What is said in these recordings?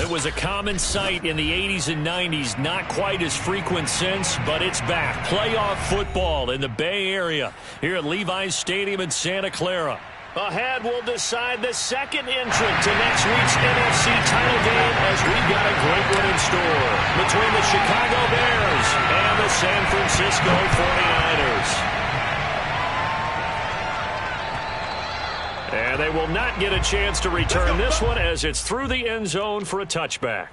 it was a common sight in the 80s and 90s. Not quite as frequent since, but it's back. Playoff football in the Bay Area here at Levi's Stadium in Santa Clara. Ahead, we'll decide the second entrant to next week's NFC title game as we've got a great one in store between the Chicago Bears and the San Francisco 49ers. And they will not get a chance to return this one as it's through the end zone for a touchback.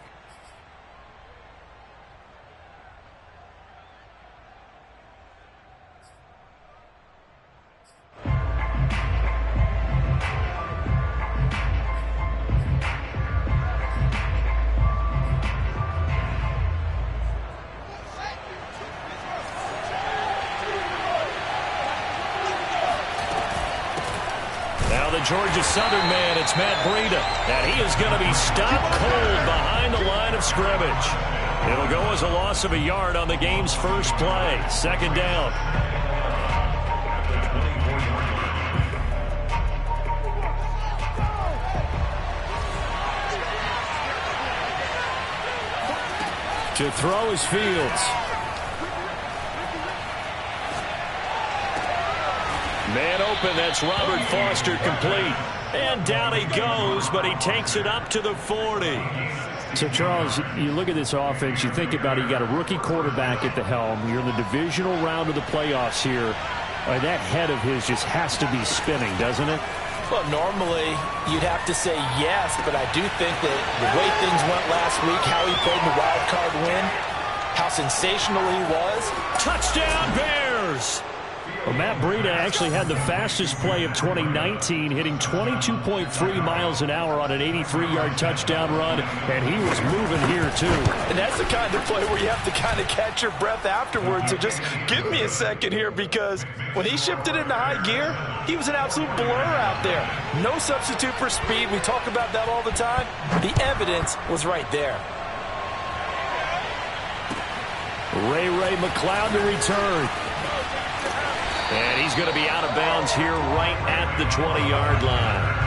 Georgia Southern man, it's Matt Breida, and he is going to be stopped cold behind the line of scrimmage. It'll go as a loss of a yard on the game's first play. Second down. To throw is Fields. Man open, that's Robert Foster, complete. And down he goes, but he takes it up to the 40. So, Charles, you look at this offense, you think about it, you got a rookie quarterback at the helm. You're in the divisional round of the playoffs here. That head of his just has to be spinning, doesn't it? Well, normally you'd have to say yes, but I do think that the way things went last week, how he played in the wild card win, how sensational he was. Touchdown, Bears! Well, Matt Breida actually had the fastest play of 2019, hitting 22.3 miles an hour on an 83-yard touchdown run, and he was moving here, too. And that's the kind of play where you have to kind of catch your breath afterwards. So just give me a second here, because when he shifted into high gear, he was an absolute blur out there. No substitute for speed. We talk about that all the time. The evidence was right there. Ray McLeod to return. And he's going to be out of bounds here right at the 20-yard line.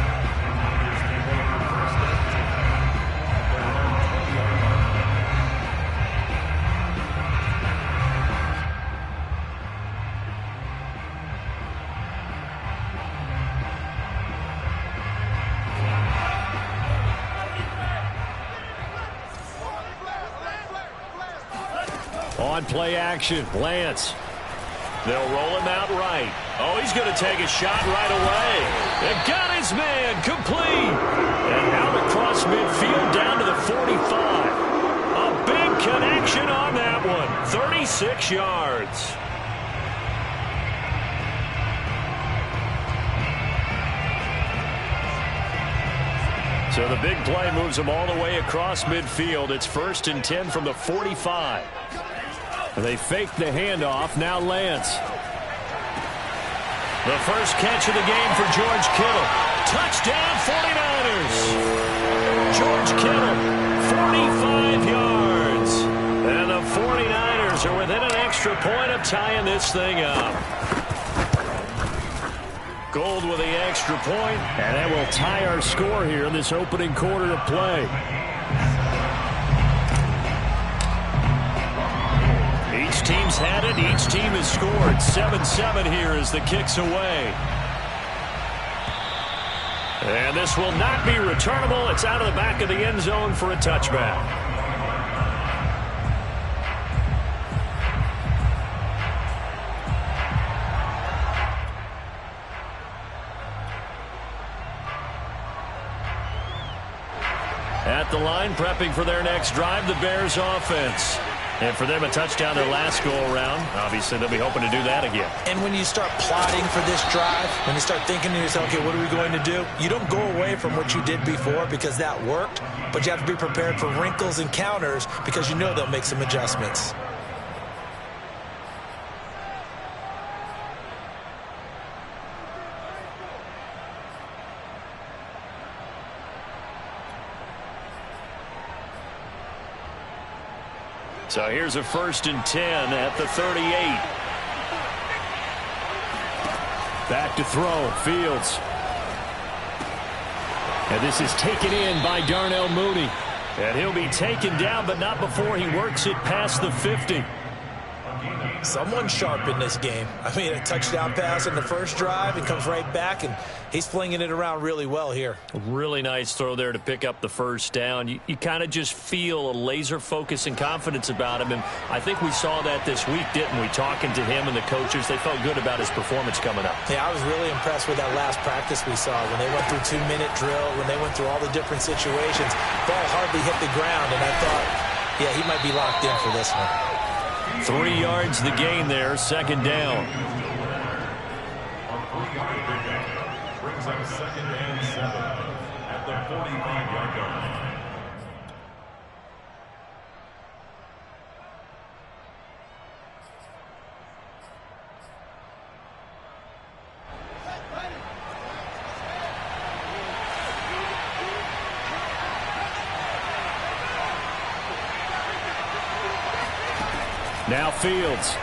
On play action, Lance. They'll roll him out right. Oh, he's going to take a shot right away. They got his man complete. And out across midfield down to the 45. A big connection on that one. 36 yards. So the big play moves him all the way across midfield. It's 1st and 10 from the 45. They fake the handoff. Now Lance. The first catch of the game for George Kittle. Touchdown 49ers. George Kittle, 45 yards. And the 49ers are within an extra point of tying this thing up. Gold with the extra point, and that will tie our score here in this opening quarter of play. Each team's had it. Each team has scored. 7-7 here as the kick's away. And this will not be returnable. It's out of the back of the end zone for a touchback. At the line, prepping for their next drive, the Bears offense. And for them, a touchdown their last go-around. Obviously, they'll be hoping to do that again. And when you start plotting for this drive, when you start thinking to yourself, okay, what are we going to do? You don't go away from what you did before because that worked, but you have to be prepared for wrinkles and counters because you know they'll make some adjustments. So here's a 1st and 10 at the 38. Back to throw, Fields. And this is taken in by Darnell Mooney. And he'll be taken down, but not before he works it past the 50. Someone sharp in this game. I mean, a touchdown pass in the first drive and comes right back, and he's flinging it around really well here. Really nice throw there to pick up the first down. You kind of just feel a laser focus and confidence about him, and I think we saw that this week, didn't we? Talking to him and the coaches, they felt good about his performance coming up. Yeah, I was really impressed with that last practice we saw when they went through 2-minute drill, when they went through all the different situations. Ball hardly hit the ground, and I thought, yeah, he might be locked in for this one. 3 yards the gain there, second down. Brings up 2nd and 7 at the 45-yard line. Now Fields.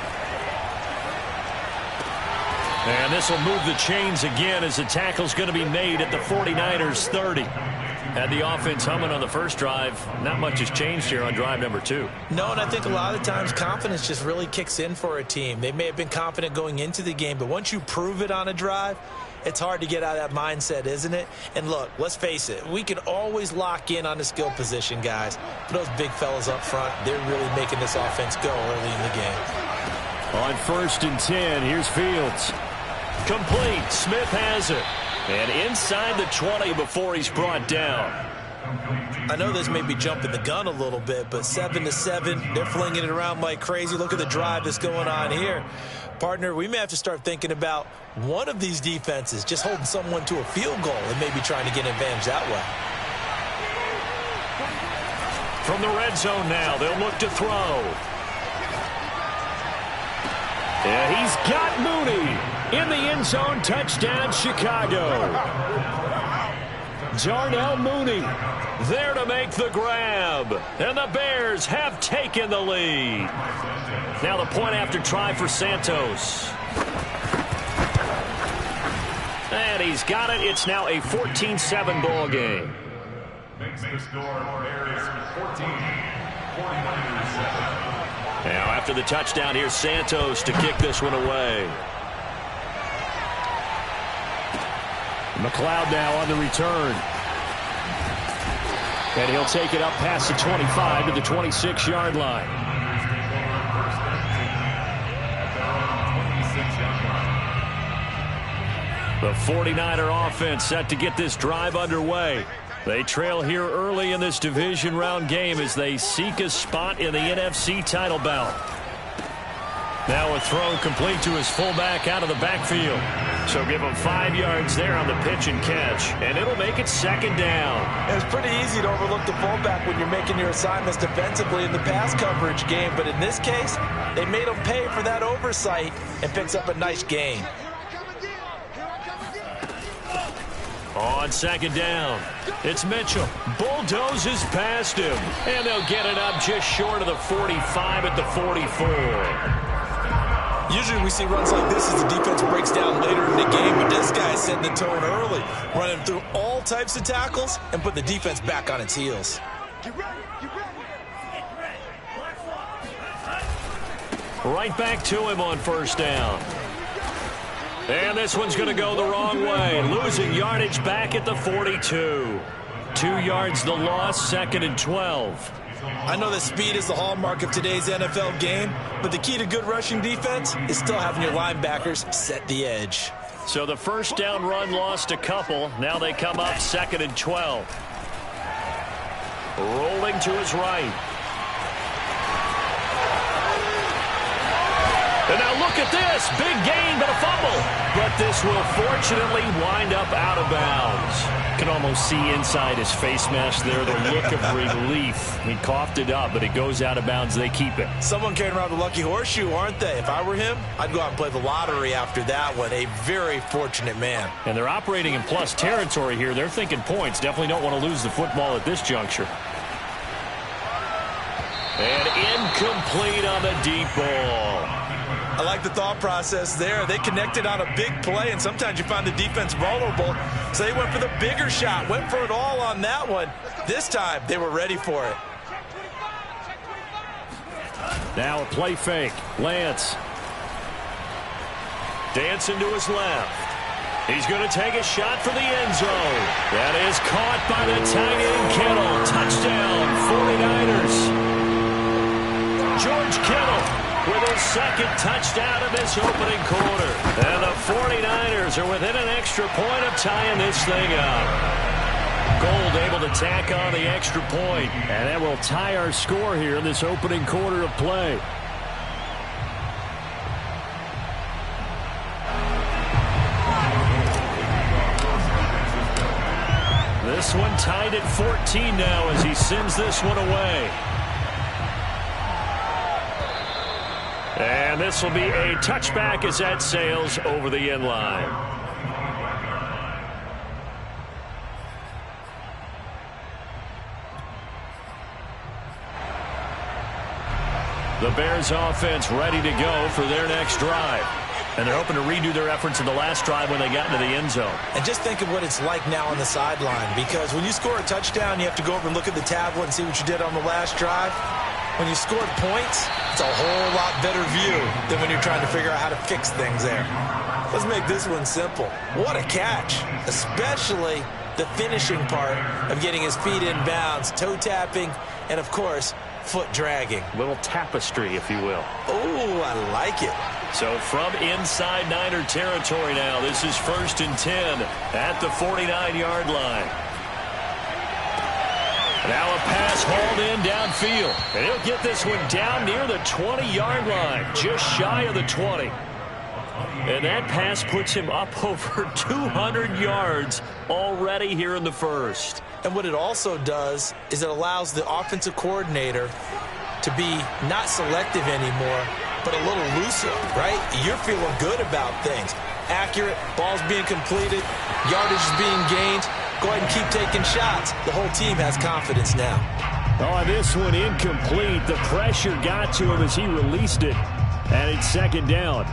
And this will move the chains again as the tackle's going to be made at the 49ers 30. Had the offense humming on the first drive. Not much has changed here on drive number 2. No, and I think a lot of times confidence just really kicks in for a team. They may have been confident going into the game, but once you prove it on a drive, it's hard to get out of that mindset, isn't it? And look, let's face it, we can always lock in on the skill position, guys. But those big fellas up front, they're really making this offense go early in the game. On 1st and 10, here's Fields. Complete. Smith has it. And inside the 20 before he's brought down. I know this may be jumping the gun a little bit, but 7-7, they're flinging it around like crazy. Look at the drive that's going on here. Partner, we may have to start thinking about one of these defenses just holding someone to a field goal and maybe trying to get an advantage that way. From the red zone now, they'll look to throw. Yeah, he's got Mooney in the end zone. Touchdown, Chicago. Darnell Mooney there to make the grab. And the Bears have taken the lead. Now the point after try for Santos. And he's got it. It's now a 14-7 ball game. Makes the score Bears 14, 49ers 7. Now after the touchdown, here's Santos to kick this one away. McLeod now on the return. And he'll take it up past the 25 to the 26-yard line. The 49er offense set to get this drive underway. They trail here early in this division round game as they seek a spot in the NFC title bout. Now a throw complete to his fullback out of the backfield. So give him 5 yards there on the pitch and catch. And it'll make it second down. It's pretty easy to overlook the fullback when you're making your assignments defensively in the pass coverage game. But in this case, they made him pay for that oversight and picks up a nice gain. On second down, it's Mitchell. Bulldozes past him. And they'll get it up just short of the 45 at the 44. Usually we see runs like this as the defense breaks down later in the game, but this guy setting the tone early, running through all types of tackles and put the defense back on its heels. Right back to him on first down. And this one's going to go the wrong way. Losing yardage back at the 42. 2 yards the loss, 2nd and 12. I know that speed is the hallmark of today's NFL game, but the key to good rushing defense is still having your linebackers set the edge. So the first down run lost a couple. Now they come up 2nd and 12. Rolling to his right. And now look at this. Big gain, but a fumble. But this will fortunately wind up out of bounds. Can almost see inside his face mask there the look of relief. He coughed it up, but it goes out of bounds. They keep it. Someone carrying around the lucky horseshoe, aren't they? If I were him, I'd go out and play the lottery after that one. A very fortunate man. And they're operating in plus territory here. They're thinking points. Definitely don't want to lose the football at this juncture. And incomplete on the deep ball. I like the thought process there. They connected on a big play, and sometimes you find the defense vulnerable. So they went for the bigger shot, went for it all on that one. This time, they were ready for it. Now a play fake. Lance. Dancing to his left. He's going to take a shot for the end zone. That is caught by the tight end, Kittle. Touchdown, 49ers. George Kittle with his second touchdown of this opening quarter. And the 49ers are within an extra point of tying this thing up. Gold able to tack on the extra point. And that will tie our score here in this opening quarter of play. This one tied at 14 now as he sends this one away. And this will be a touchback as that sails over the end line. The Bears offense ready to go for their next drive. And they're hoping to redo their efforts in the last drive when they got into the end zone. And just think of what it's like now on the sideline, because when you score a touchdown, you have to go over and look at the tablet and see what you did on the last drive. When you scored points, it's a whole lot better view than when you're trying to figure out how to fix things there. Let's make this one simple. What a catch, especially the finishing part of getting his feet in bounds, toe tapping, and, of course, foot dragging. Little tapestry, if you will. Oh, I like it. So from inside Niner territory now, this is 1st and 10 at the 49-yard line. Now a pass hauled in downfield. And he'll get this one down near the 20-yard line, just shy of the 20. And that pass puts him up over 200 yards already here in the first. And what it also does is it allows the offensive coordinator to be not selective anymore, but a little looser, right? You're feeling good about things. Accurate, balls being completed, yardage is being gained. Go ahead and keep taking shots. The whole team has confidence now. Oh, this one incomplete. The pressure got to him as he released it. And it's 2nd down.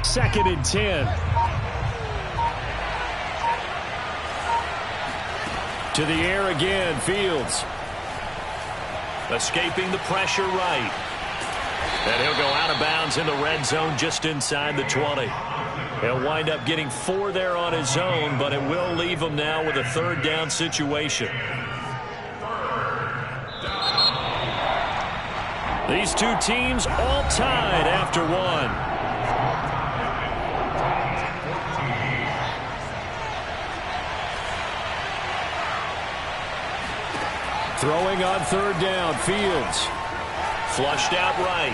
Second and 10. To the air again, Fields. Escaping the pressure right. And he'll go out of bounds in the red zone just inside the 20. He'll wind up getting 4 there on his own, but it will leave him now with a 3rd down situation. These two teams all tied after one. Throwing on 3rd down, Fields. Flushed out right.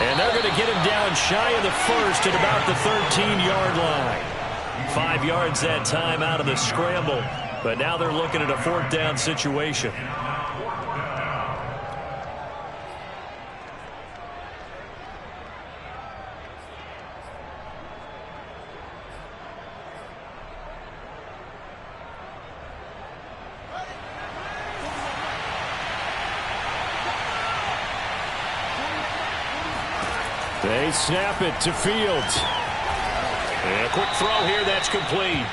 And they're going to get him down shy of the first at about the 13-yard line. 5 yards that time out of the scramble, but now they're looking at a 4th down situation. They snap it to Fields. And a quick throw here, that's complete.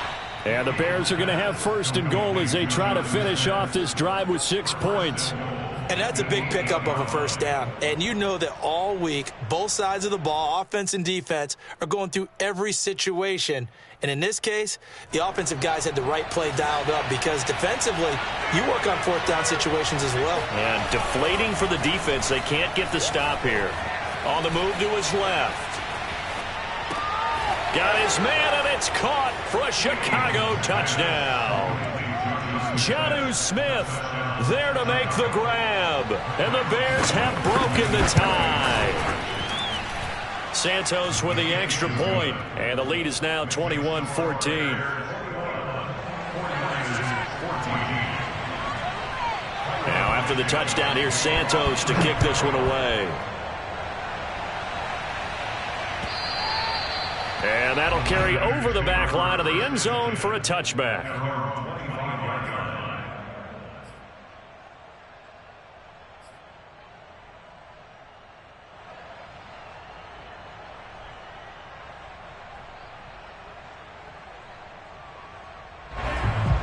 And the Bears are going to have 1st and goal as they try to finish off this drive with 6 points. And that's a big pickup of a 1st down. And you know that all week, both sides of the ball, offense and defense, are going through every situation. And in this case, the offensive guys had the right play dialed up because defensively, you work on 4th down situations as well. And deflating for the defense. They can't get the stop here. On the move to his left. Got his man, and it's caught for a Chicago touchdown. Jonnu Smith there to make the grab. And the Bears have broken the tie. Santos with the extra point, and the lead is now 21-14. After the touchdown, here's Santos to kick this one away. And that'll carry over the back line of the end zone for a touchback.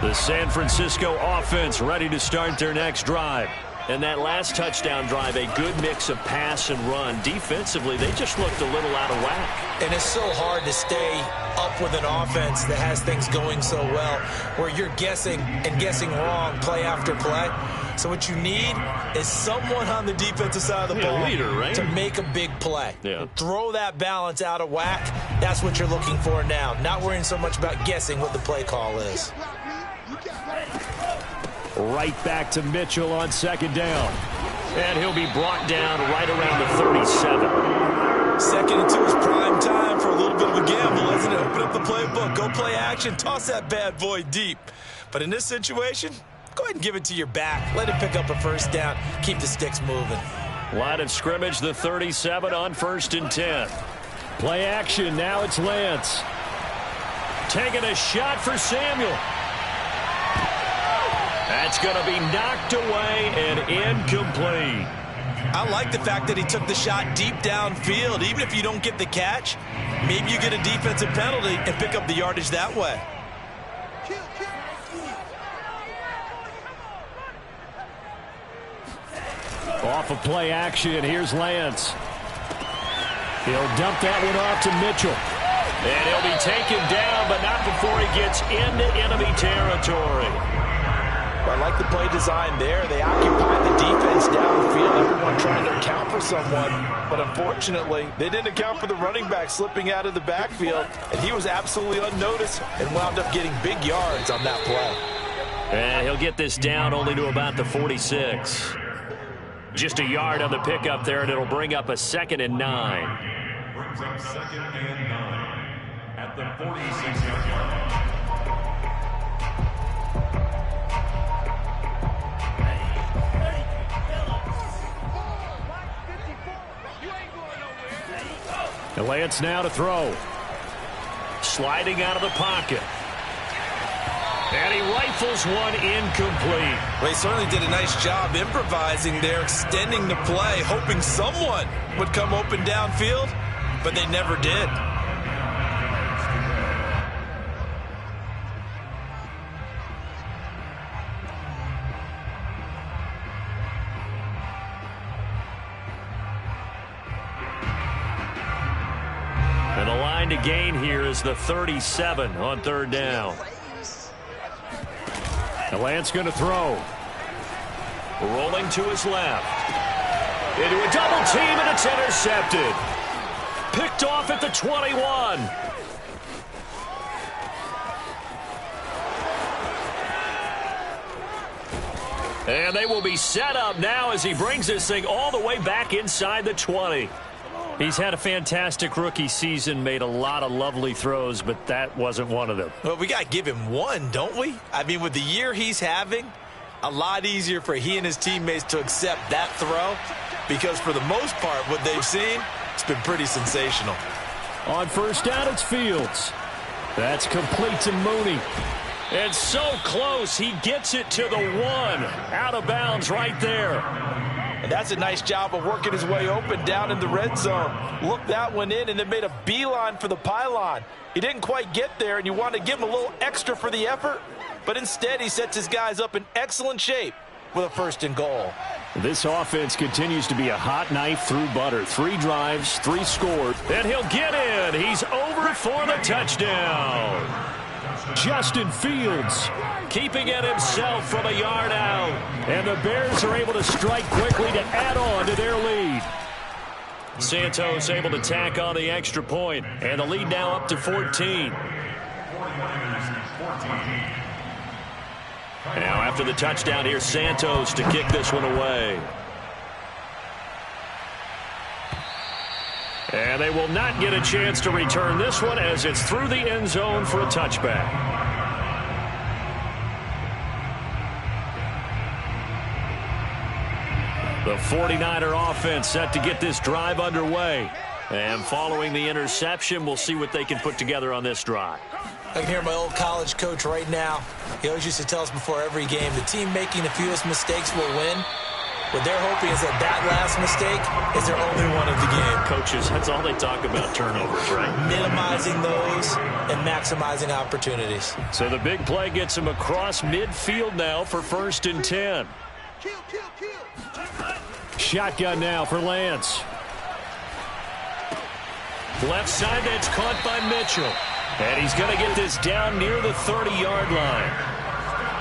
The San Francisco offense ready to start their next drive. And that last touchdown drive, a good mix of pass and run. Defensively, they just looked a little out of whack. And it's so hard to stay up with an offense that has things going so well, where you're guessing and guessing wrong play after play. So what you need is someone on the defensive side of the ball leader, right? to make a big play. Yeah. Throw that balance out of whack. That's what you're looking for now. Not worrying so much about guessing what the play call is. Right back to Mitchell on second down. And he'll be brought down right around the 37. Second and 2 is prime time for a little bit of a gamble, isn't it? Open up the playbook, go play action, toss that bad boy deep. But in this situation, go ahead and give it to your back. Let him pick up a first down. Keep the sticks moving. Line of scrimmage, the 37 on 1st and 10. Play action. Now it's Lance. Taking a shot for Samuel. That's going to be knocked away and incomplete. I like the fact that he took the shot deep downfield. Even if you don't get the catch, maybe you get a defensive penalty and pick up the yardage that way. Off of play action, here's Lance. He'll dump that one off to Mitchell. And he'll be taken down, but not before he gets into enemy territory. I like the play design there. They occupied the defense downfield, everyone trying to account for someone. But unfortunately, they didn't account for the running back slipping out of the backfield, and he was absolutely unnoticed and wound up getting big yards on that play. And he'll get this down only to about the 46. Just a yard on the pickup there, and it'll bring up a 2nd and 9. Brings up 2nd and 9 at the 46-yard line. Lance now to throw. Sliding out of the pocket. And he rifles one incomplete. Well, he certainly did a nice job improvising there, extending the play, hoping someone would come open downfield, but they never did. And the line to gain here is the 37 on 3rd down. And Lance going to throw. Rolling to his left. Into a double team, and it's intercepted. Picked off at the 21. And they will be set up now as he brings this thing all the way back inside the 20. He's had a fantastic rookie season, made a lot of lovely throws, but that wasn't one of them. Well, we got to give him one, don't we? I mean, with the year he's having, a lot easier for he and his teammates to accept that throw, because for the most part, what they've seen, it's been pretty sensational. On 1st down, it's Fields. That's complete to Mooney. It's so close, he gets it to the 1. Out of bounds right there. And that's a nice job of working his way open down in the red zone. Looked that one in and then made a beeline for the pylon. He didn't quite get there, and you want to give him a little extra for the effort, but instead he sets his guys up in excellent shape with a 1st and goal. This offense continues to be a hot knife through butter. 3 drives, 3 scored. And he'll get in. He's over for the touchdown. Justin Fields keeping it himself from a yard out. And the Bears are able to strike quickly to add on to their lead. Santos able to tack on the extra point, and the lead now up to 14. Now after the touchdown, here's Santos to kick this one away. And they will not get a chance to return this one as it's through the end zone for a touchback. The 49er offense set to get this drive underway. And following the interception, we'll see what they can put together on this drive. I can hear my old college coach right now. He always used to tell us before every game, the team making the fewest mistakes will win. What they're hoping is that last mistake is their only one of the game. Coaches, that's all they talk about, turnovers, right? Minimizing those and maximizing opportunities. So the big play gets him across midfield now for 1st and 10. Shotgun now for Lance. Left side, that's caught by Mitchell. And he's going to get this down near the 30-yard line.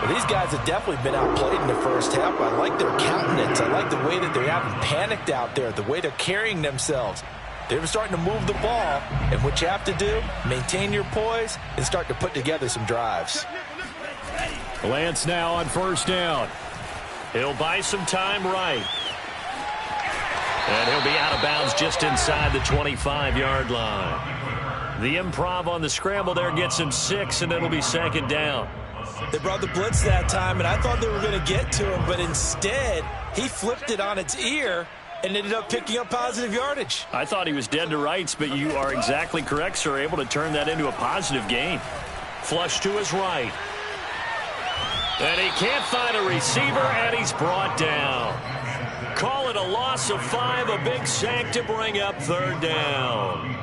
Well, these guys have definitely been outplayed in the first half. I like their countenance. I like the way that they haven't panicked out there, the way they're carrying themselves. They're starting to move the ball, and what you have to do, maintain your poise and start to put together some drives. Lance now on 1st down. He'll buy some time right. And he'll be out of bounds just inside the 25-yard line. The improv on the scramble there gets him 6, and it'll be 2nd down. They brought the blitz that time, and I thought they were going to get to him, but instead, he flipped it on its ear and ended up picking up positive yardage. I thought he was dead to rights, but you are exactly correct, sir, able to turn that into a positive gain. Flush to his right. And he can't find a receiver, and he's brought down. Call it a loss of 5, a big sack to bring up 3rd down.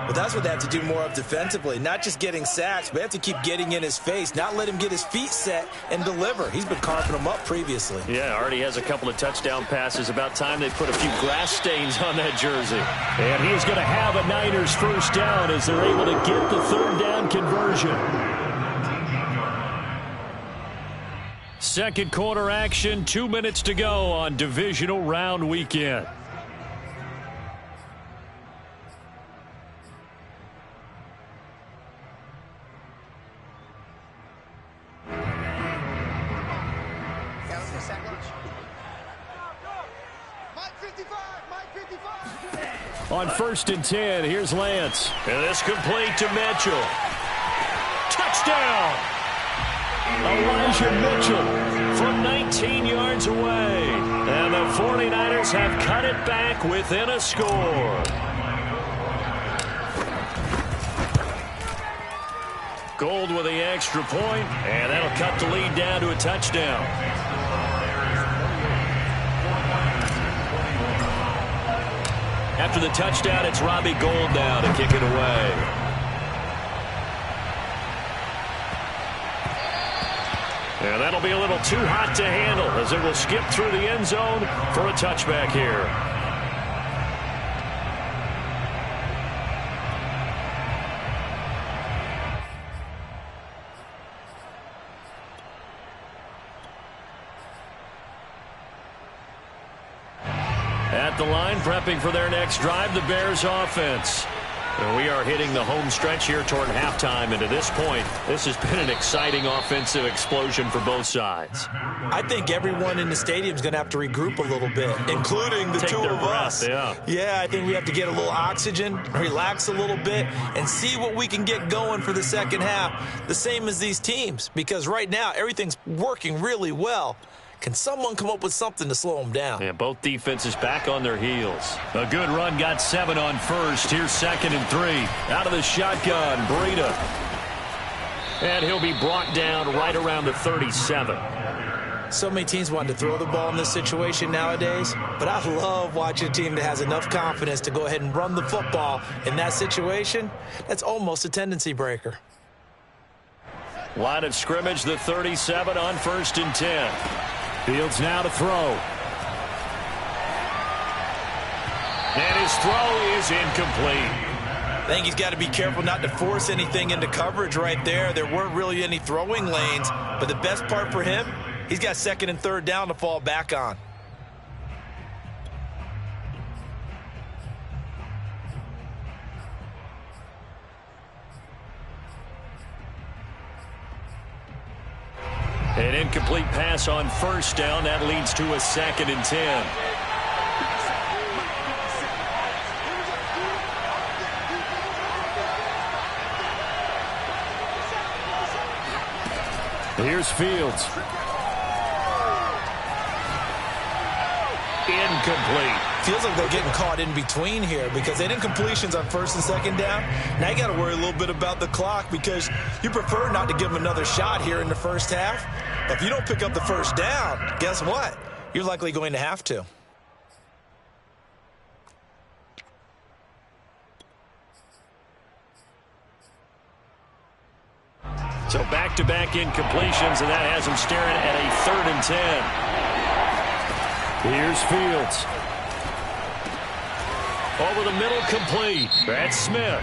But that's what they have to do more of defensively, not just getting sacks, but they have to keep getting in his face, not let him get his feet set and deliver. He's been carving them up previously. Yeah, already has a couple of touchdown passes. About time they put a few grass stains on that jersey. And he's going to have a Niners 1st down as they're able to get the 3rd down conversion. 2nd quarter action, 2 minutes to go on divisional round weekend. On 1st and 10, here's Lance. And this complete to Mitchell. Touchdown! Elijah Mitchell from 19 yards away. And the 49ers have cut it back within a score. Gold with the extra point, and that'll cut the lead down to a touchdown. After the touchdown, it's Robbie Gould now to kick it away. And that'll be a little too hot to handle as it will skip through the end zone for a touchback here. At the line, prepping for their next drive, the Bears offense. And we are hitting the home stretch here toward halftime, and to this point, this has been an exciting offensive explosion for both sides. I think everyone in the stadium is going to have to regroup a little bit, including the two of us. Yeah, I think we have to get a little oxygen, relax a little bit, and see what we can get going for the second half, the same as these teams, because right now everything's working really well. Can someone come up with something to slow them down? Yeah, both defenses back on their heels. A good run, got 7 on first. Here's 2nd and 3. Out of the shotgun, Breida. And he'll be brought down right around the 37. So many teams want to throw the ball in this situation nowadays, but I love watching a team that has enough confidence to go ahead and run the football in that situation. That's almost a tendency breaker. Line of scrimmage, the 37 on 1st and 10. Fields now to throw. And his throw is incomplete. I think he's got to be careful not to force anything into coverage right there. There weren't really any throwing lanes, but the best part for him, he's got 2nd and 3rd down to fall back on. An incomplete pass on 1st down. That leads to a 2nd and 10. Here's Fields. Incomplete. Feels like they're getting caught in between here because they didn't completions on first and second down. Now you got to worry a little bit about the clock because you prefer not to give them another shot here in the first half. But if you don't pick up the first down, guess what? You're likely going to have to. So back-to-back incompletions, and that has them staring at a 3rd and 10. Here's Fields. Over the middle, complete. That's Smith.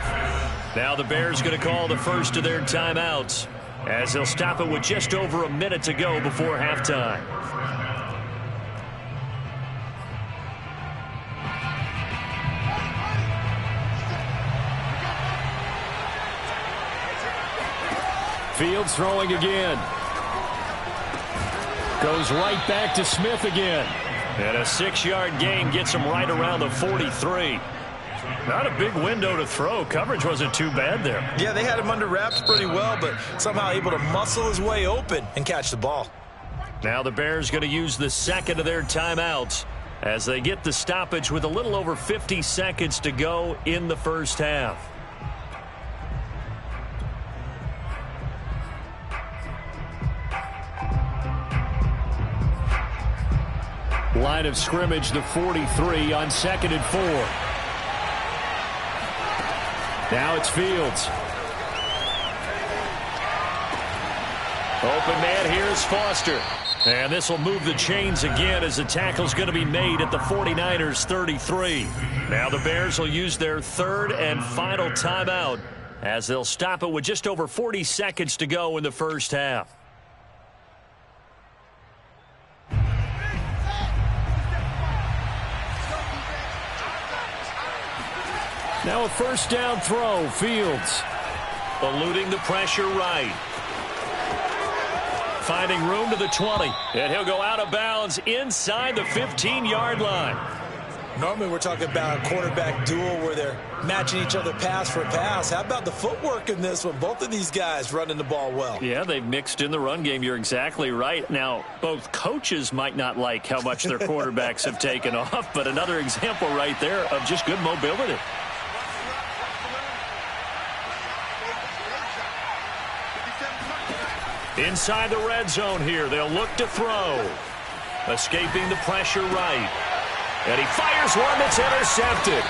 Now the Bears going to call the first of their timeouts as they'll stop it with just over a minute to go before halftime. Fields throwing again. Goes right back to Smith again. And a 6-yard gain gets him right around the 43. Not a big window to throw. Coverage wasn't too bad there. Yeah, they had him under wraps pretty well, but somehow able to muscle his way open and catch the ball. Now the Bears going to use the second of their timeouts as they get the stoppage with a little over 50 seconds to go in the first half. Line of scrimmage, the 43 on 2nd and 4. Now it's Fields. Open man, here's Foster. And this will move the chains again as the tackle's going to be made at the 49ers 33. Now the Bears will use their 3rd and final timeout as they'll stop it with just over 40 seconds to go in the first half. Now a first down throw, Fields. Eluding the pressure right. Finding room to the 20. And he'll go out of bounds inside the 15-yard line. Normally we're talking about a quarterback duel where they're matching each other pass for pass. How about the footwork in this one? Both of these guys running the ball well. Yeah, they've mixed in the run game. You're exactly right. Now, both coaches might not like how much their quarterbacks have taken off, but another example right there of just good mobility. Inside the red zone here, they'll look to throw. Escaping the pressure right. And he fires one that's intercepted.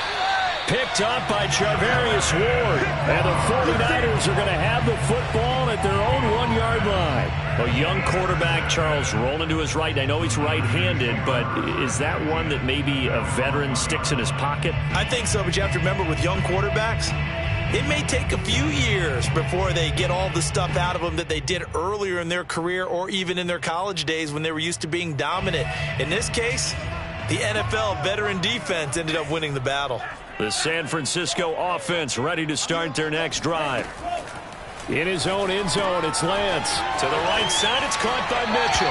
Picked up by Charvarius Ward. And the 49ers are going to have the football at their own 1-yard line. A young quarterback, Charles, rolling to his right. I know he's right-handed, but is that one that maybe a veteran sticks in his pocket? I think so, but you have to remember with young quarterbacks, it may take a few years before they get all the stuff out of them that they did earlier in their career or even in their college days when they were used to being dominant. In this case, the NFL veteran defense ended up winning the battle. The San Francisco offense ready to start their next drive. In his own end zone, it's Lance. To the right side, it's caught by Mitchell.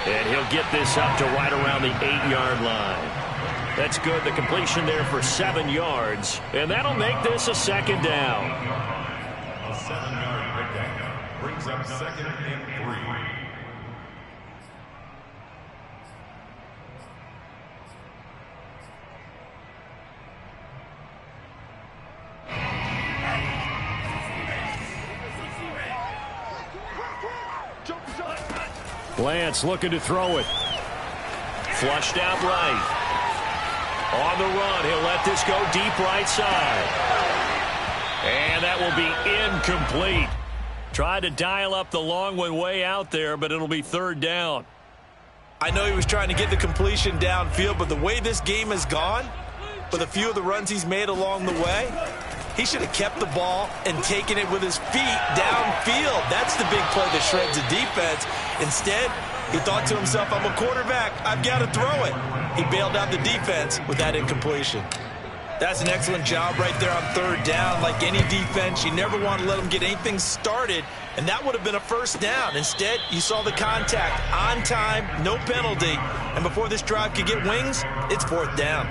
And he'll get this up to right around the 8-yard line. That's good. The completion there for 7 yards. And that'll make this a second down. A 7-yard pickup brings up 2nd and 3. Lance looking to throw it. Flushed out right. On the run, he'll let this go deep right side. And that will be incomplete. Tried to dial up the long one way out there, but it'll be 3rd down. I know he was trying to get the completion downfield, but the way this game has gone, with a few of the runs he's made along the way, he should have kept the ball and taken it with his feet downfield. That's the big play that shreds the defense. Instead, he thought to himself, I'm a quarterback, I've got to throw it. He bailed out the defense with that incompletion. That's an excellent job right there on 3rd down. Like any defense, you never want to let them get anything started, and that would have been a first down. Instead, you saw the contact on time, no penalty, and before this drive could get wings, it's 4th down.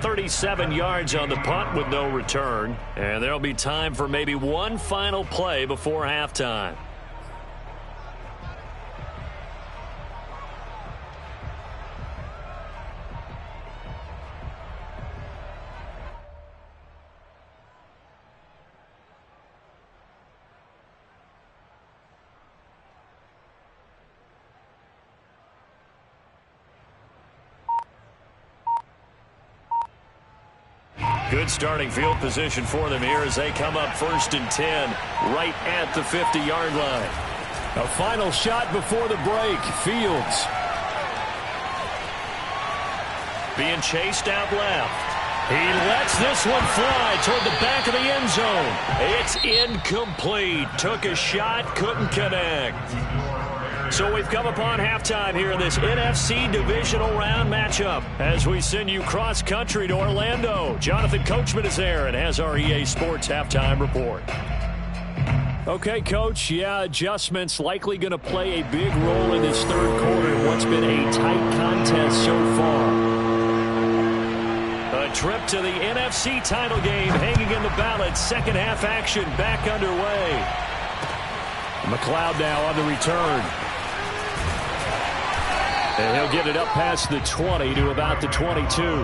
37 yards on the punt with no return, and there'll be time for maybe one final play before halftime. Good starting field position for them here as they come up 1st and 10 right at the 50-yard line. A final shot before the break. Fields. Being chased out left. He lets this one fly toward the back of the end zone. It's incomplete. Took a shot, couldn't connect. So we've come upon halftime here in this NFC divisional round matchup as we send you cross-country to Orlando. Jonathan Coachman is there and has our EA Sports halftime report. Okay, Coach, yeah, adjustments likely going to play a big role in this third quarter in what's been a tight contest so far. A trip to the NFC title game hanging in the balance. Second half action back underway. McLeod now on the return. And he'll get it up past the 20 to about the 22. The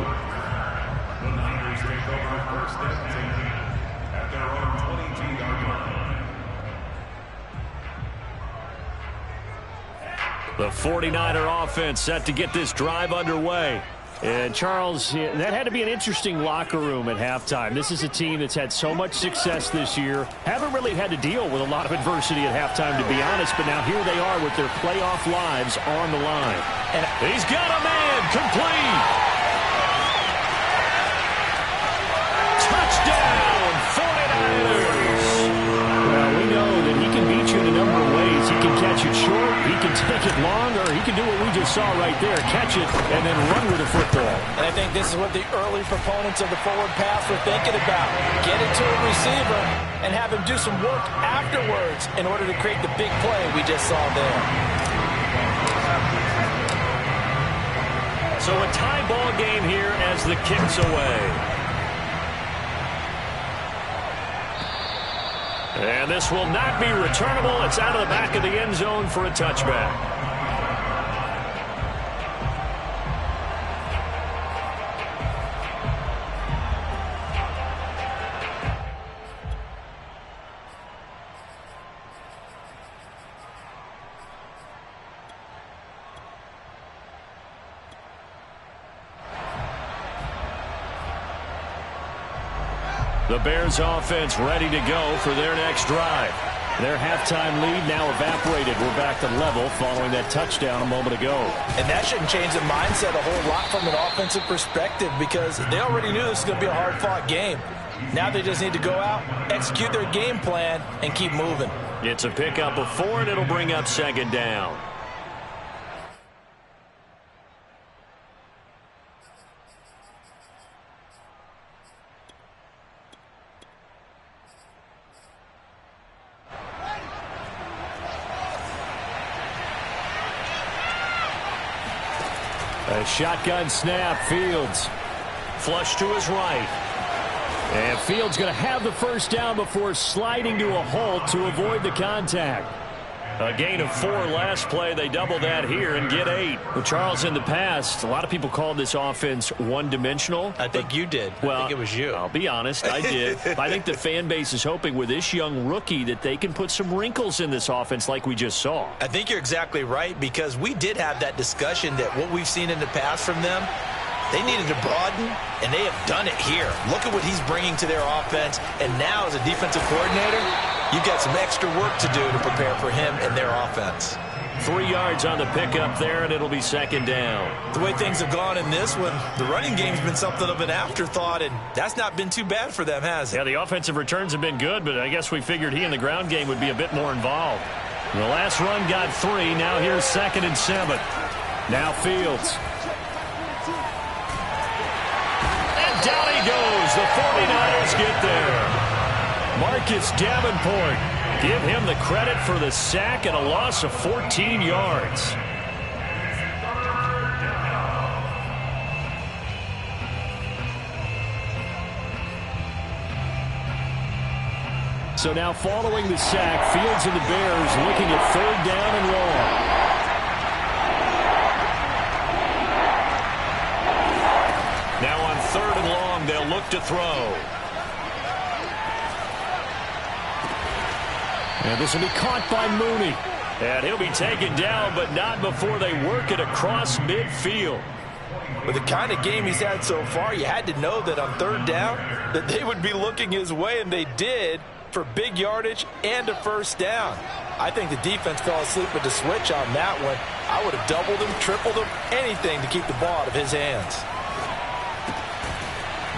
Niners take over 1st and 10 at their own 22-yard line. The 49er offense set to get this drive underway. And, Charles, that had to be an interesting locker room at halftime. This is a team that's had so much success this year. Haven't really had to deal with a lot of adversity at halftime, to be honest. But now here they are with their playoff lives on the line. And he's got a man complete. Touchdown, 49ers. Well, we know that he can beat you in a number of ways. He can catch it short, he can take it long, or he can do what we just saw right there, catch it and then run with the football. And I think this is what the early proponents of the forward pass were thinking about. Get it to a receiver and have him do some work afterwards in order to create the big play we just saw there. So a tie ball game here as the kick's away. And this will not be returnable. It's out of the back of the end zone for a touchback. The Bears offense ready to go for their next drive. Their halftime lead now evaporated. We're back to level following that touchdown a moment ago. And that shouldn't change the mindset a whole lot from an offensive perspective because they already knew this was going to be a hard-fought game. Now they just need to go out, execute their game plan, and keep moving. It's a pickup of 4, and it'll bring up 2nd down. A shotgun snap, Fields. Flush to his right. And Fields going to have the first down before sliding to a halt to avoid the contact. A gain of 4 last play. They double that here and get 8. Well, Charles, in the past, a lot of people called this offense one-dimensional. I think you did. Well, I think it was you. I'll be honest, I did. I think the fan base is hoping with this young rookie that they can put some wrinkles in this offense like we just saw. I think you're exactly right because we did have that discussion that what we've seen in the past from them, they needed to broaden, and they have done it here. Look at what he's bringing to their offense, and now as a defensive coordinator, you've got some extra work to do to prepare for him and their offense. 3 yards on the pickup there, and it'll be 2nd down. The way things have gone in this one, the running game's been something of an afterthought, and that's not been too bad for them, has it? Yeah, the offensive returns have been good, but I guess we figured he in the ground game would be a bit more involved. The last run got 3. Now here's 2nd and 7. Now Fields. And down he goes. The 49ers get there. Marcus Davenport, give him the credit for the sack and a loss of 14 yards. So now following the sack, Fields and the Bears looking at 3rd down and long. Now on 3rd and long, they'll look to throw. And this will be caught by Mooney. And he'll be taken down, but not before they work it across midfield. With the kind of game he's had so far, you had to know that on third down that they would be looking his way, and they did, for big yardage and a first down. I think the defense fell asleep with the switch on that one. I would have doubled him, tripled him, anything to keep the ball out of his hands.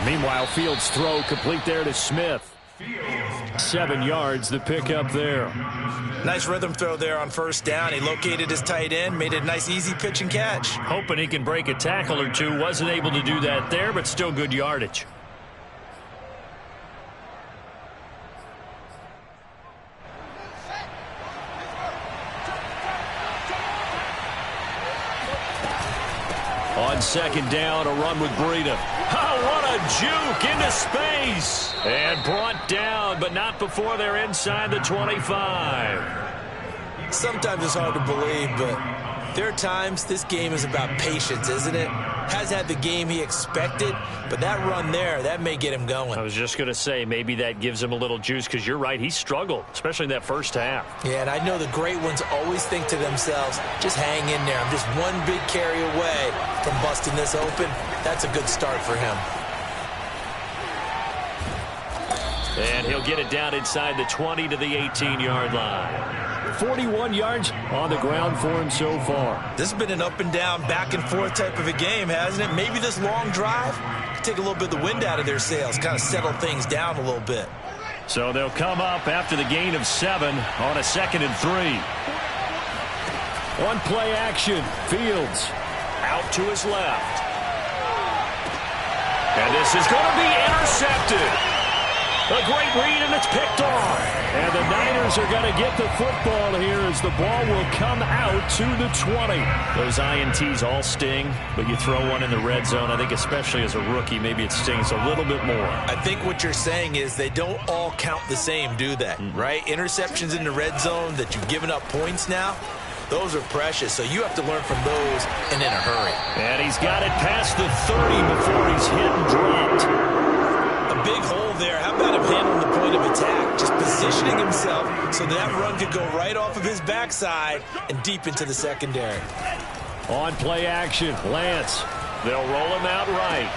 Meanwhile, Fields' throw complete there to Smith. 7 yards, the pickup there. Nice rhythm throw there on first down. He located his tight end, made it a nice easy pitch and catch. Hoping he can break a tackle or two. Wasn't able to do that there, but still good yardage. On second down, a run with Breida. Oh, what a juke into space. And brought down, but not before they're inside the 25. Sometimes it's hard to believe, but there are times this game is about patience, isn't it? Has had the game he expected, but that run there, that may get him going. I was just going to say, maybe that gives him a little juice, because you're right, he struggled, especially in that first half. Yeah, and I know the great ones always think to themselves, just hang in there. I'm just one big carry away from busting this open. That's a good start for him. And he'll get it down inside the 20 to the 18-yard line. 41 yards on the ground for him so far. This has been an up and down, back and forth type of a game, hasn't it? Maybe this long drive could take a little bit of the wind out of their sails, kind of settle things down a little bit. So they'll come up after the gain of 7 on a 2nd and 3. One play action. Fields out to his left. And this is going to be intercepted. A great read, and it's picked off. And the Niners are going to get the football here as the ball will come out to the 20. Those INTs all sting, but you throw one in the red zone, I think especially as a rookie, maybe it stings a little bit more. I think what you're saying is they don't all count the same, do they? Right? Interceptions in the red zone that you've given up points now, those are precious, so you have to learn from those and in a hurry. And he's got it past the 30 before he's hit and dropped. Big hole there. How about him handling the point of attack? Just positioning himself so that run could go right off of his backside and deep into the secondary. On play action, Lance. They'll roll him out right.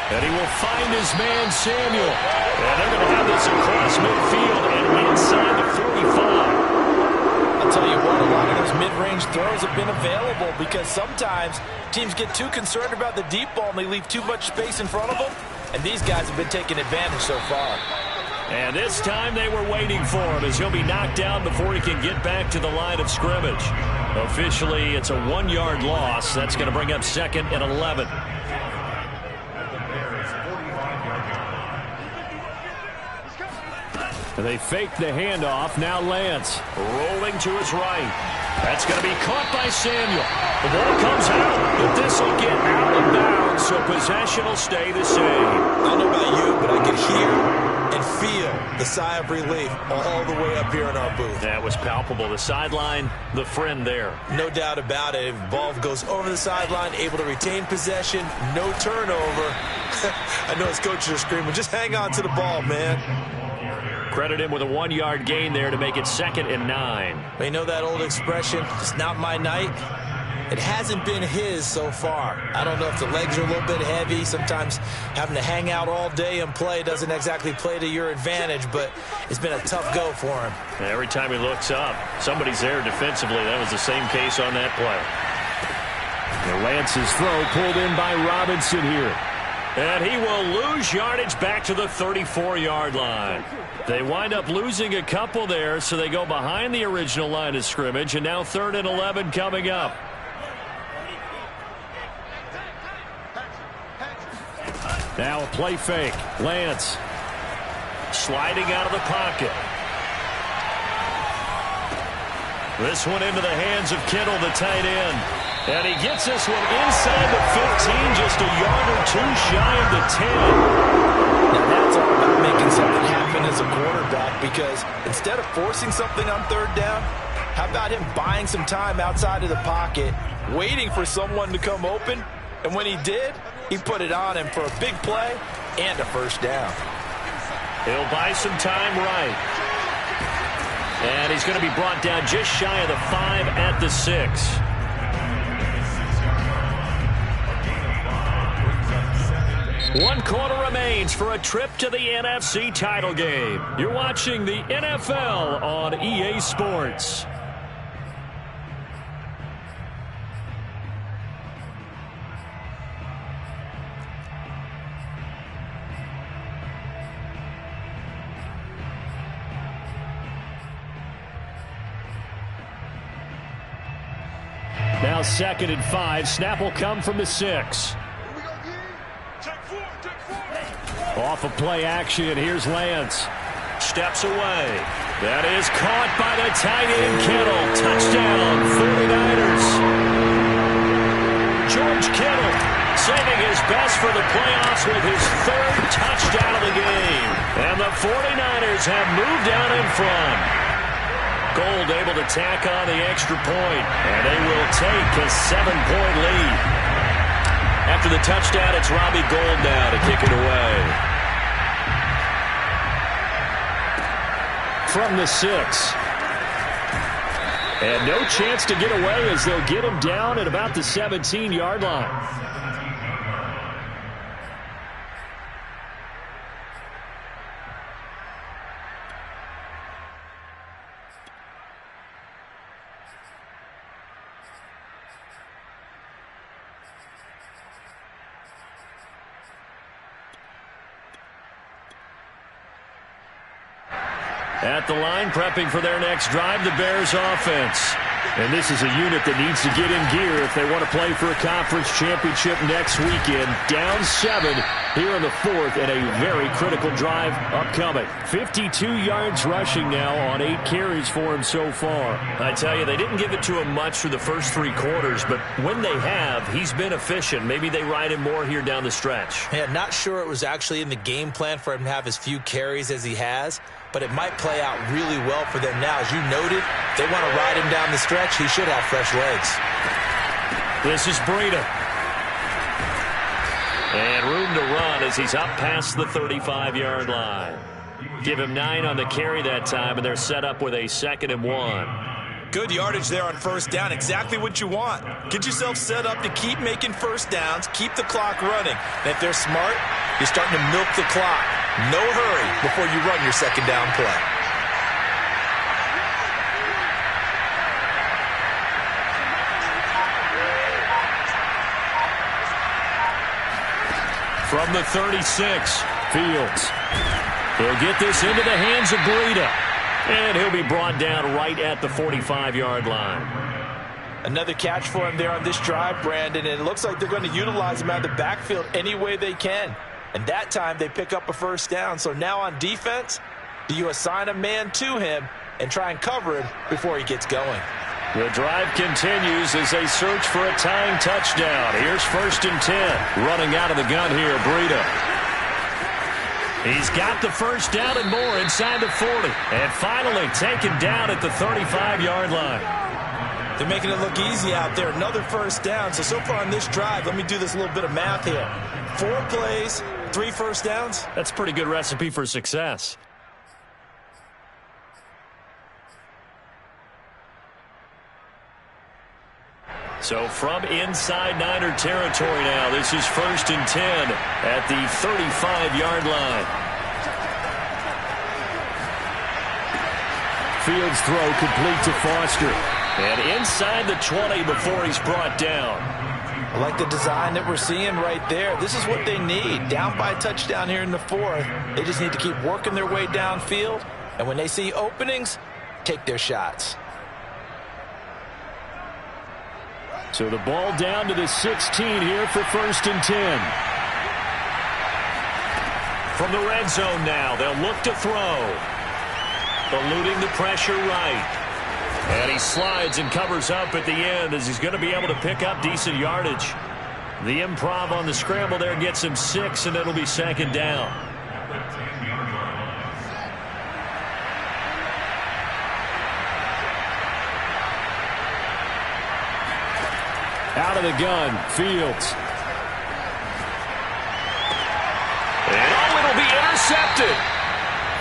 And he will find his man, Samuel. And they're going to have this across midfield and inside the 45. I'll tell you what, a lot of those mid-range throws have been available because sometimes teams get too concerned about the deep ball and they leave too much space in front of them. And these guys have been taking advantage so far. And this time they were waiting for him as he'll be knocked down before he can get back to the line of scrimmage. Officially, it's a 1-yard loss. That's going to bring up 2nd and 11. And they fake the handoff. Now Lance rolling to his right. That's going to be caught by Samuel. The ball comes out, but this will get out of bounds, so possession will stay the same. I don't know about you, but I can hear and feel the sigh of relief all the way up here in our booth. That was palpable. The sideline, the friend there. No doubt about it. If the ball goes over the sideline, able to retain possession, no turnover. I know his coaches are screaming, just hang on to the ball, man. Credit him with a 1-yard gain there to make it 2nd and 9. They know that old expression, it's not my night. It hasn't been his so far. I don't know if the legs are a little bit heavy. Sometimes having to hang out all day and play doesn't exactly play to your advantage, but it's been a tough go for him. Every time he looks up, somebody's there defensively. That was the same case on that play. And Lance's throw pulled in by Robinson here. And he will lose yardage back to the 34-yard line. They wind up losing a couple there, so they go behind the original line of scrimmage, and now 3rd and 11 coming up. Now a play fake. Lance sliding out of the pocket. This one into the hands of Kittle, the tight end. And he gets this one inside the 15, just a yard or two shy of the 10. Now that's all about making something happen as a quarterback, because instead of forcing something on 3rd down, how about him buying some time outside of the pocket, waiting for someone to come open, and when he did, he put it on him for a big play and a first down. He'll buy some time right. And he's going to be brought down just shy of the 5 at the 6. 1 quarter remains for a trip to the NFC title game. You're watching the NFL on EA Sports. Now 2nd and 5. Snap will come from the 6. Off of play action, here's Lance. Steps away. That is caught by the tight end Kittle. Touchdown, 49ers. George Kittle saving his best for the playoffs with his 3rd touchdown of the game. And the 49ers have moved down in front. Gold able to tack on the extra point, and they will take a 7-point lead. After the touchdown, it's Robbie Gould now to kick it away. From the 6. And no chance to get away as they'll get him down at about the 17-yard line. At the line, prepping for their next drive, the Bears offense. And this is a unit that needs to get in gear if they want to play for a conference championship next weekend. Down 7 here in the 4th, and a very critical drive upcoming. 52 yards rushing now on 8 carries for him so far. I tell you, they didn't give it to him much through the first 3 quarters, but when they have, he's been efficient. Maybe they ride him more here down the stretch. Yeah, not sure it was actually in the game plan for him to have as few carries as he has, but it might play out really well for them now. As you noted, they want to ride him down the stretch. He should have fresh legs. This is Breida. And room to run as he's up past the 35-yard line. Give him 9 on the carry that time, and they're set up with a 2nd and 1. Good yardage there on first down. Exactly what you want. Get yourself set up to keep making first downs, keep the clock running. And if they're smart, you're starting to milk the clock. No hurry before you run your 2nd down play. From the 36, Fields. He'll get this into the hands of Breida. And he'll be brought down right at the 45-yard line. Another catch for him there on this drive, Brandon. And it looks like they're going to utilize him out of the backfield any way they can. And that time they pick up a first down. So now on defense, do you assign a man to him and try and cover him before he gets going? The drive continues as they search for a tying touchdown. Here's 1st and 10. Running out of the gun here, Breida. He's got the first down and more inside the 40. And finally taken down at the 35-yard line. They're making it look easy out there. Another first down. So far on this drive, let me do this little bit of math here. 4 plays, 3 first downs. That's a pretty good recipe for success. So from inside Niner territory now, this is 1st and 10 at the 35-yard line. Fields throw complete to Foster. And inside the 20 before he's brought down. I like the design that we're seeing right there. This is what they need. Down by a touchdown here in the 4th. They just need to keep working their way downfield. And when they see openings, take their shots. So the ball down to the 16 here for 1st and 10. From the red zone now, they'll look to throw. Eluding the pressure right. And he slides and covers up at the end as he's going to be able to pick up decent yardage. The improv on the scramble there gets him 6, and it'll be 2nd down. Out of the gun, Fields. And it'll be intercepted.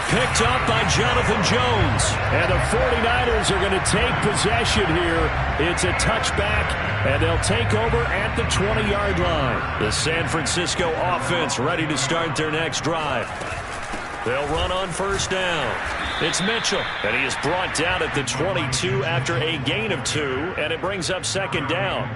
picked up by Jonathan Jones. And the 49ers are going to take possession here. It's a touchback, and they'll take over at the 20-yard line. The San Francisco offense ready to start their next drive. They'll run on first down. It's Mitchell, and he is brought down at the 22 after a gain of 2, and it brings up second down.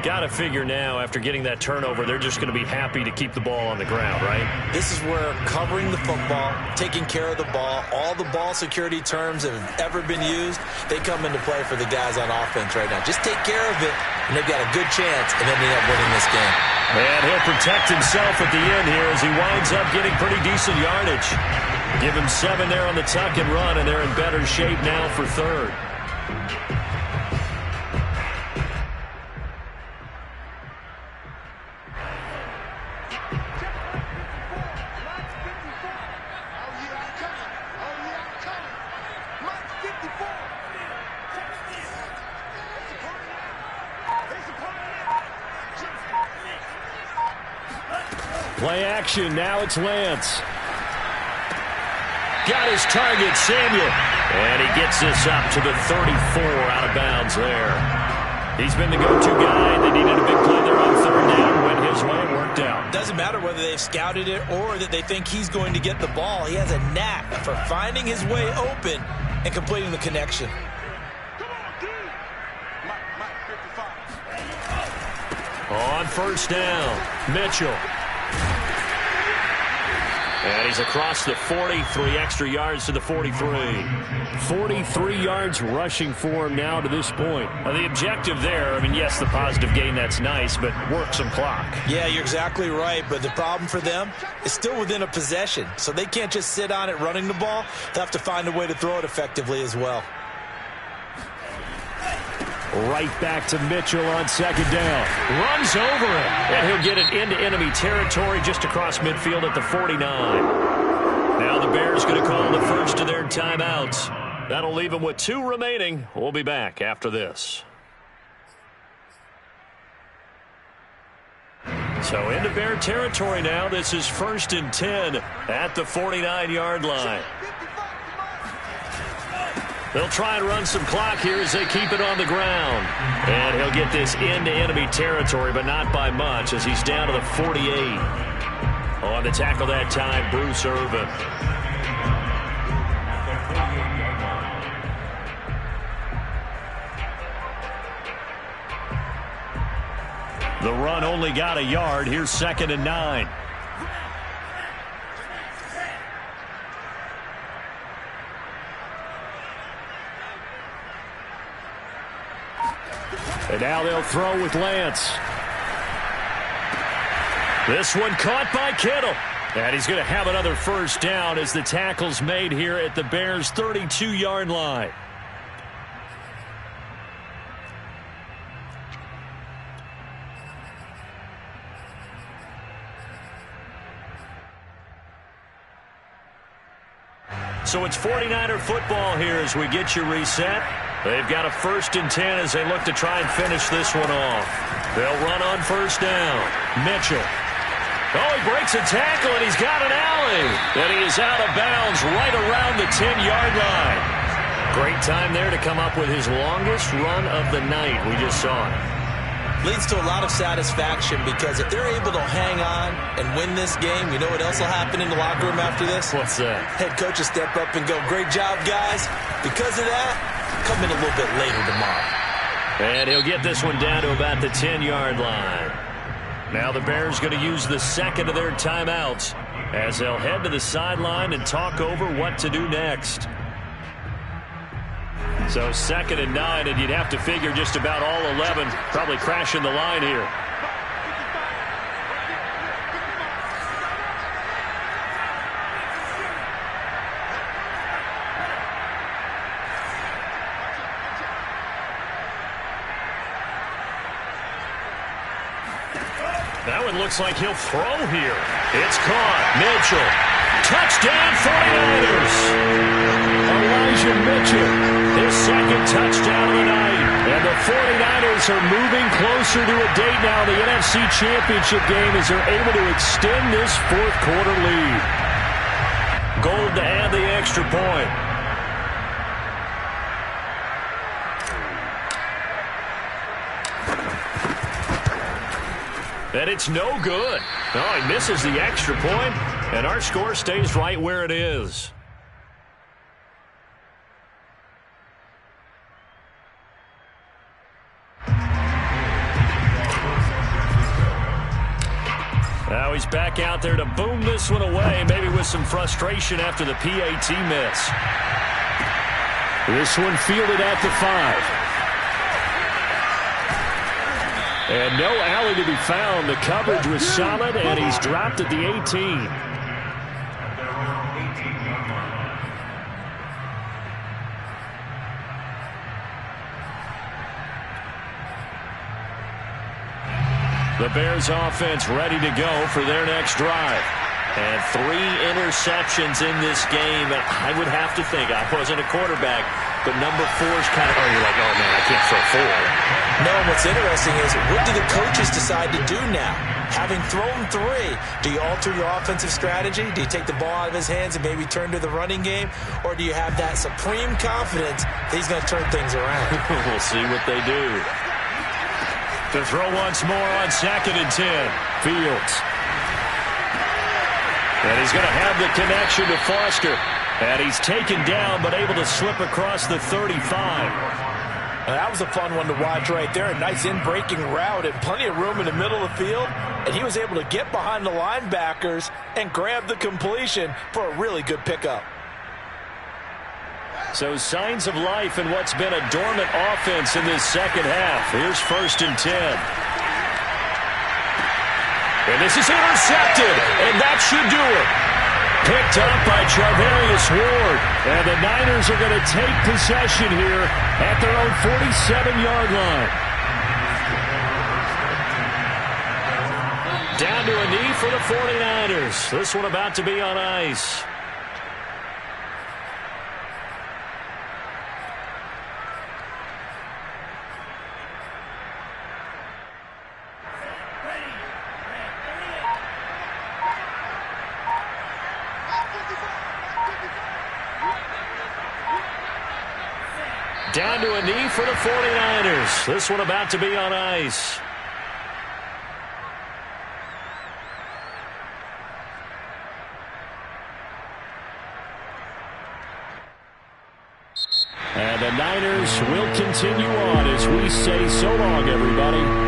Got to figure now, after getting that turnover, they're just going to be happy to keep the ball on the ground, right? This is where covering the football, taking care of the ball, all the ball security terms that have ever been used, they come into play for the guys on offense right now. Just take care of it, and they've got a good chance, and then they end up winning this game. And he'll protect himself at the end here as he winds up getting pretty decent yardage. Give him 7 there on the tuck and run, and they're in better shape now for third. Play action. Now it's Lance. Got his target, Samuel. And he gets this up to the 34 out of bounds there. He's been the go-to guy. They needed a big play there on third down. Went his way. It worked out. Doesn't matter whether they've scouted it or that they think he's going to get the ball. He has a knack for finding his way open and completing the connection. On first down, Mitchell. And he's across the 40, 3 extra yards to the 43. 43 yards rushing for him now to this point. Now the objective there, I mean, yes, the positive gain, that's nice, but work some clock. Yeah, you're exactly right, but the problem for them is still within a possession, so they can't just sit on it running the ball. They'll have to find a way to throw it effectively as well. Right back to Mitchell on second down. Runs over him. And he'll get it into enemy territory just across midfield at the 49. Now the Bears going to call the first of their timeouts. That'll leave them with 2 remaining. We'll be back after this. So into Bear territory now. This is 1st and 10 at the 49-yard line. They'll try and run some clock here as they keep it on the ground. And he'll get this into enemy territory, but not by much as he's down to the 48. On the tackle that time, Bruce Irvin. The run only got a yard. Here's 2nd and 9. And now they'll throw with Lance. This one caught by Kittle. And he's going to have another first down as the tackle's made here at the Bears' 32-yard line. So it's 49er football here as we get you reset. They've got a 1st and 10 as they look to try and finish this one off. They'll run on first down. Mitchell. Oh, he breaks a tackle, and he's got an alley. And he is out of bounds right around the 10-yard line. Great time there to come up with his longest run of the night. We just saw it. Leads to a lot of satisfaction because if they're able to hang on and win this game, you know what else will happen in the locker room after this? What's that? Head coach will step up and go, great job, guys. Because of that, come in a little bit later tomorrow. And he'll get this one down to about the 10-yard line. Now the Bears going to use the second of their timeouts as they'll head to the sideline and talk over what to do next. So 2nd and 9, and you'd have to figure just about all 11 probably crashing the line here. That one looks like he'll throw here. It's caught. Mitchell. Touchdown 49ers. Elijah Mitchell. His 2nd touchdown of the night. And the 49ers are moving closer to a date now in the NFC Championship game as they're able to extend this 4th quarter lead. Gold to add the extra point. And it's no good. Oh, he misses the extra point, and our score stays right where it is. Now he's back out there to boom this one away, maybe with some frustration after the PAT miss. This one fielded at the 5. And no alley to be found. The coverage was solid, and he's dropped at the 18. The Bears offense ready to go for their next drive. And 3 interceptions in this game. I would have to think, I wasn't a quarterback, but number 4 is kind of, oh, you're like, oh, man, I can't throw 4. No, what's interesting is, what do the coaches decide to do now? Having thrown 3, do you alter your offensive strategy? Do you take the ball out of his hands and maybe turn to the running game? Or do you have that supreme confidence that he's going to turn things around? We'll see what they do. To throw once more on 2nd and 10. Fields. And he's going to have the connection to Foster. And he's taken down, but able to slip across the 35. That was a fun one to watch right there. A nice in-breaking route and plenty of room in the middle of the field. And he was able to get behind the linebackers and grab the completion for a really good pickup. So signs of life in what's been a dormant offense in this second half. Here's 1st and 10. And this is intercepted, and that should do it. Picked up by Charvarius Ward. And the Niners are going to take possession here at their own 47-yard line. Down to a knee for the 49ers. This one about to be on ice. Down to a knee for the 49ers. This one about to be on ice. And the Niners will continue on as we say so long, everybody.